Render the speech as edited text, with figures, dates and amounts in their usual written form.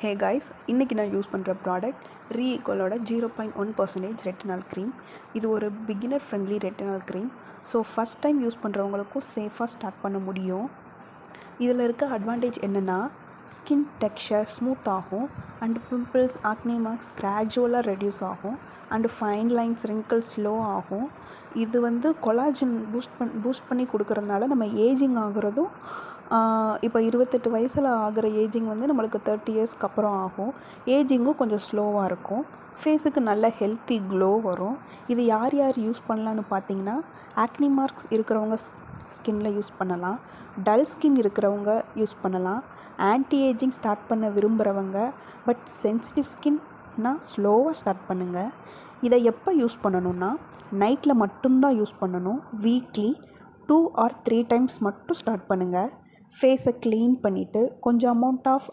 Hey guys, இன்றைக்கி நான் use பண்ணுற ப்ராடக்ட் ரீஈக்குவலோட 0.1% ரெட்டினால் க்ரீம். இது ஒரு beginner friendly retinol cream. So first time use பண்ணுறவங்களுக்கும் சேஃபாக ஸ்டார்ட் பண்ண முடியும். இதில் இருக்க அட்வான்டேஜ் என்னென்னா, ஸ்கின் டெக்ஸ்சர் ஸ்மூத் ஆகும் அண்ட் பிம்பிள்ஸ் ஆக்னி மார்க்ஸ் கிராஜுவலாக ரெடியூஸ் ஆகும் and fine lines wrinkles slow ஆகும். இது கொலாஜன் பூஸ்ட் பண்ணி கொடுக்குறதுனால நம்ம ஏஜிங் ஆகுறதும் இப்போ 28 வயசில் ஆகிற ஏஜிங் நம்மளுக்கு 30 இயர்ஸ்க்கு அப்புறம் ஆகும். ஏஜிங்கும் கொஞ்சம் ஸ்லோவாக இருக்கும். ஃபேஸுக்கு நல்ல ஹெல்த்தி க்ளோ வரும். இது யார் யார் யூஸ் பண்ணலான்னு பார்த்தீங்கன்னா, ஆக்னி மார்க்ஸ் இருக்கிறவங்க ஸ்கின்ல யூஸ் பண்ணலாம், டல் ஸ்கின் இருக்கிறவங்க யூஸ் பண்ணலாம், ஆன்டி ஏஜிங் ஸ்டார்ட் பண்ண விரும்புகிறவங்க, பட் சென்சிட்டிவ் ஸ்கின்னா ஸ்லோவாக ஸ்டார்ட் பண்ணுங்கள். இதை எப்போ யூஸ் பண்ணணுன்னா, நைட்டில் மட்டும்தான் யூஸ் பண்ணணும். வீக்லி 2 or 3 டைம்ஸ் மட்டும் ஸ்டார்ட் பண்ணுங்கள். ஃபேஸை க்ளீன் பண்ணிவிட்டு கொஞ்சம் அமௌண்ட் ஆஃப்